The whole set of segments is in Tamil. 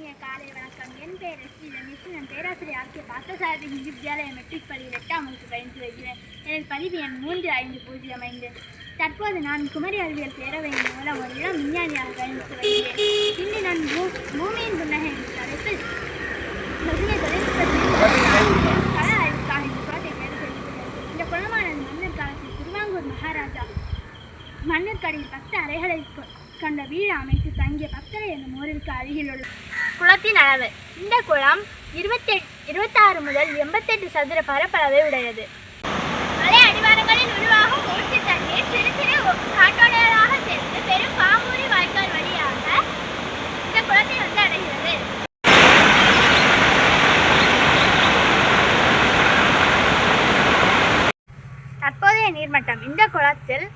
இனிய காலை வணக்கம். என் பெயர் எஸ்டி ரமேஷ். நான் பேராசிரியர் ஆர்கே பார்த்தசாரதி ஹிந்து வித்யாலய மெட்ரிக் பள்ளியில் 8ஆம் வகுப்பு பயின்று வருகிறேன். எனது பதிவு எண் 3505. தற்போது நான் குமரி அறிவியல் பேரவையின் மூலம் ஒரு இளம் விஞ்ஞானியாக பயணித்து வருகிறேன். இன்று நான் பூமியின் புன்னகை என்ற தலைப்பில் பசுமை தொழில்நுட்பத்தில் கள ஆய்வுக்காக இந்த குளத்தை தேர்வு செய்துள்ளேன். இந்த குளமானது மன்னர் காலத்தில் திருவாங்கூர் மகாராஜா மன்னர்கடியில் 10 அறைகளை கொண்ட வீடு அமைத்து தங்கிய பத்தரை என்னும் ஊருக்கு அருகில் உள்ள குளத்தின் அளவு. இந்த குளம் 26 முதல் 88 சதுர பரப்பளவை உடையது. மலை அடிவாரங்களில் உருவாகும் ஊற்று தண்ணீர் சிறு சிறு காட்டோடைகளாக சேர்ந்து பெரும் பாமூரி வாய்க்கால் வழியாக இந்த குளத்தை வந்து அடைகிறது. தற்போதைய நீர்மட்டம். இந்த குளத்தில்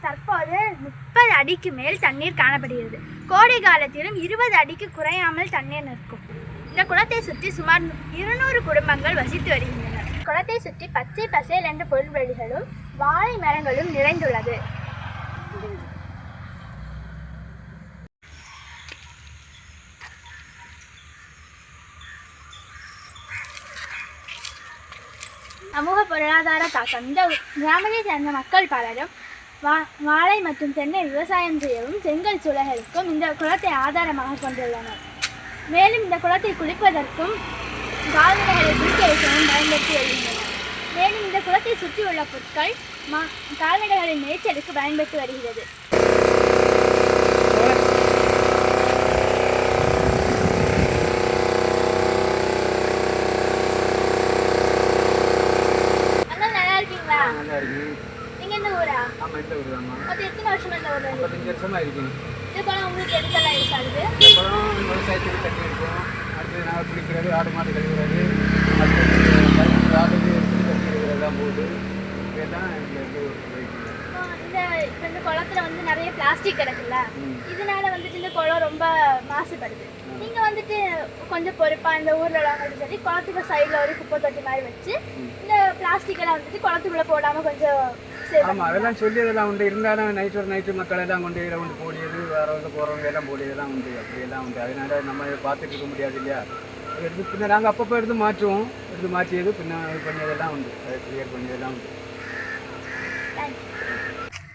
தற்போது 30 அடிக்கு மேல் தண்ணீர் காணப்படுகிறது. கோடை காலத்திலும் 20 அடிக்கு குறையாமல் தண்ணீர் நிற்கும். இந்த குளத்தை சுற்றி சுமார் 200 குடும்பங்கள் வசித்து வருகின்றன. குளத்தை சுற்றி பச்சை பசேல் என்ற புல்வெளிகளும் வாழை மரங்களும் நிறைந்துள்ளது. சமூக பொருளாதார தாக்கம். இந்த கிராமத்தை சேர்ந்த மக்கள் பலரும் வாழை மற்றும் தென்னை விவசாயம் செய்யவும் செங்கல் சூளைகளுக்கும் இந்த குளத்தை ஆதாரமாக கொண்டுள்ளனர். மேலும் இந்த குளத்தை குளிப்பதற்கும் கால்நடைகளை குளிக்க வைக்கவும் பயன்படுத்தி வருகின்றனர். மேலும் இந்த குளத்தை சுற்றியுள்ள பொருட்கள் கால்நடைகளின் மேய்ச்சலுக்கு பயன்பட்டு வருகிறது. நல்லா இருக்கீங்களா? நீங்க எந்த ஊரா? ஆமா, இந்த ஊர் தான். அது எத்தனை வருஷமா இந்த ஊர்ல? 35 வருஷமா இருக்கீங்க. இந்த குளம் உங்களுக்கு எதுக்கெல்லாம் யூஸ் ஆகுது? இந்த குளம் விவசாயத்துக்கு தண்ணி இருக்கும். அடுத்து நாங்கள் குளிக்கிறது, ஆடு மாடு கழுவுறது, அடுத்து ஆடுக்கு தண்ணி இருக்கிறதெல்லாம் போகுது. இதெல்லாம் எங்களுக்கு இந்த குளத்துல வந்து நிறைய பிளாஸ்டிக் கிடக்குல்ல, இதனால வந்துட்டு இந்த குளம் ரொம்ப மாசுபடுது. நீங்க வந்துட்டு கொஞ்சம் பொறுப்பா இந்த ஊர்ல எல்லாம் சொல்லி குளத்துக்கு சைட்ல ஒரு குப்பை தொட்டி மாதிரி வச்சு இந்த பிளாஸ்டிக் எல்லாம் வந்துட்டு குளத்துக்குள்ள போடாம கொஞ்சம் ஆமாம் அதெல்லாம் சொல்லி அதெல்லாம் உண்டு. இருந்தாலும் நைட்டு மக்கள் எல்லாம் கொண்டு இதில் கொண்டு போடியது, வரவங்க போகிறவங்க எல்லாம் போடியதெல்லாம் உண்டு. அப்படியெல்லாம் உண்டு. அதனால நம்ம பார்த்துட்டு இருக்க முடியாது இல்லையா. எடுத்து பின்ன நாங்கள் அப்பப்போ எடுத்து மாற்றுவோம். எடுத்து மாற்றியது பின்ன பண்ணியதெல்லாம் உண்டு. அதை கிளியர் பண்ணியதெல்லாம் உண்டு.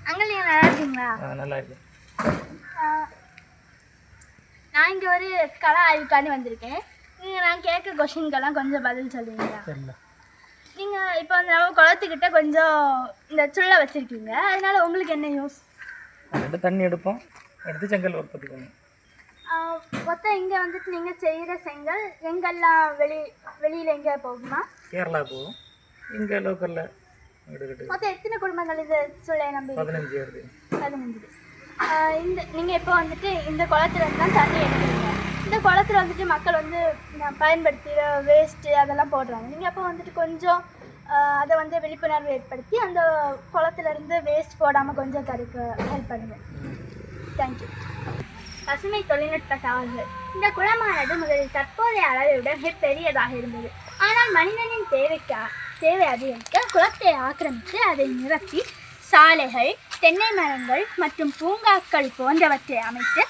அங்கே நீங்கள் நல்லா இருக்கீங்களா? நல்லா இருக்கு. நான் இங்கே ஒரு கள ஆய்வுக்காண்டி வந்திருக்கேன். நீங்கள் நான் கேட்க கொஷின்கெல்லாம் கொஞ்சம் பதில் சொல்லுவீங்களா? நீங்கள் இப்போ வந்து நம்ம குளத்துக்கிட்ட கொஞ்சம் இந்த சுள்ள வச்சுருக்கீங்க, அதனால உங்களுக்கு என்ன யூஸ்? தண்ணி எடுப்போம், எடுத்து செங்கல் உற்பத்தி பண்ணுவோம். மொத்தம் இங்கே வந்துட்டு நீங்கள் செய்கிற செங்கல் எங்கெல்லாம் வெளியில் எங்கே போகுமா? கேரளா போகும், இங்கே லோக்கலில் மொத்தம் எத்தனை குடும்பங்கள் இந்த சுள்ளையை நம்பி? 15. நீங்கள் இப்போ வந்துட்டு இந்த குளத்துலேருந்து தான் தண்ணி எடுக்கிறீங்க. இந்த குளத்தில் வந்துட்டு மக்கள் வந்து பயன்படுத்துகிற வேஸ்ட்டு அதெல்லாம் போடுறாங்க. நீங்கள் அப்போ வந்துட்டு கொஞ்சம் அதை வந்து விழிப்புணர்வு ஏற்படுத்தி அந்த குளத்துலேருந்து வேஸ்ட் போடாமல் கொஞ்சம் தடுக்க ஹெல்ப் பண்ணுங்கள். தேங்க்யூ. பசுமை தொழில்நுட்ப சவால்கள். இந்த குளமானது முதலில் தற்போதைய அளவை விட மிகப்பெரியதாக இருந்தது. ஆனால் மனிதனின் தேவை அதிகரிக்க குளத்தை ஆக்கிரமித்து அதை நிரப்பி சாலைகள், தென்னை மரங்கள் மற்றும் பூங்காக்கள் போன்றவற்றை அமைத்து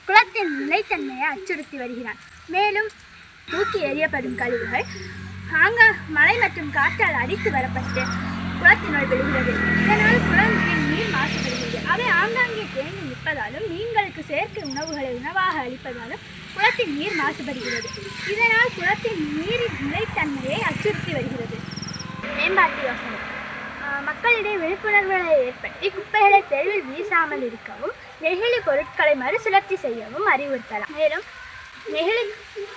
குளத்தின் நிலைத்தன்மையை அச்சுறுத்தி வருகிறான். மேலும் தூக்கி எறியப்படும் கழிவுகள் மழை மற்றும் காற்றால் அடித்து வரப்பட்டு குளத்தினுள் விழுகிறது. இதனால் குளத்தின் நீர் மாசுபடுகிறது. அவை ஆங்காங்கே தேங்கி நிற்பதாலும் மீன்களுக்கு செயற்கை உணவுகளை உணவாக அளிப்பதாலும் குளத்தின் நீர் மாசுபடுகிறது. இதனால் குளத்தின் நீரின் நிலைத்தன்மையை அச்சுறுத்தி வருகிறது. மேம்பாட்டு யோசனை. மக்களிடையே விழிப்புணர்வுகளை ஏற்படுத்தி குப்பைகளை தெருவில் வீசாமல் இருக்கவும், நெகிழி பொருட்களை மறுசுழற்சி செய்யவும் அறிவுறுத்தலாம். மேலும் நெகிழி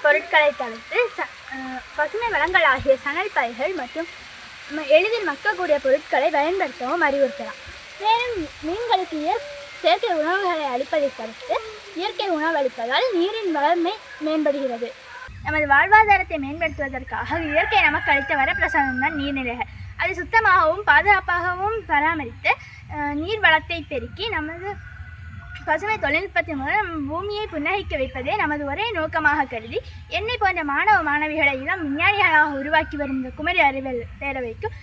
பொருட்களை தவிர்த்து பசுமை வளங்கள் ஆகிய சணல் பைகள் மற்றும் எளிதில் மக்கக்கூடிய பொருட்களை பயன்படுத்தவும் அறிவுறுத்தலாம். மேலும் மீன்களுக்கு செயற்கை உணவுகளை அளிப்பதை தவிர்த்து இயற்கை உணவு அளிப்பதால் நீரின் வளமை மேம்படுகிறது. நமது வாழ்வாதாரத்தை மேம்படுத்துவதற்காக இயற்கை நமக்கு அளித்த வரப்பிரசாதம் தான் நீர்நிலைகள். அதை சுத்தமாகவும் பாதுகாப்பாகவும் பராமரித்து நீர் வளத்தை பெருக்கி நமது பசுமை தொழில்நுட்பத்தின் மூலம் பூமியை புன்னகைக்க வைப்பதே நமது ஒரே நோக்கமாக கருதி என்னை போன்ற மாணவ மாணவிகளை இளம் விஞ்ஞானிகளாக உருவாக்கி வரும் இந்த குமரி அறிவியல் பேரவைக்கும்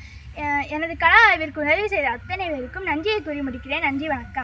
எனது கள ஆய்விற்கு உதவி செய்த அத்தனை பேருக்கும் நன்றியை கூறி முடிக்கிறேன். நன்றி, வணக்கம்.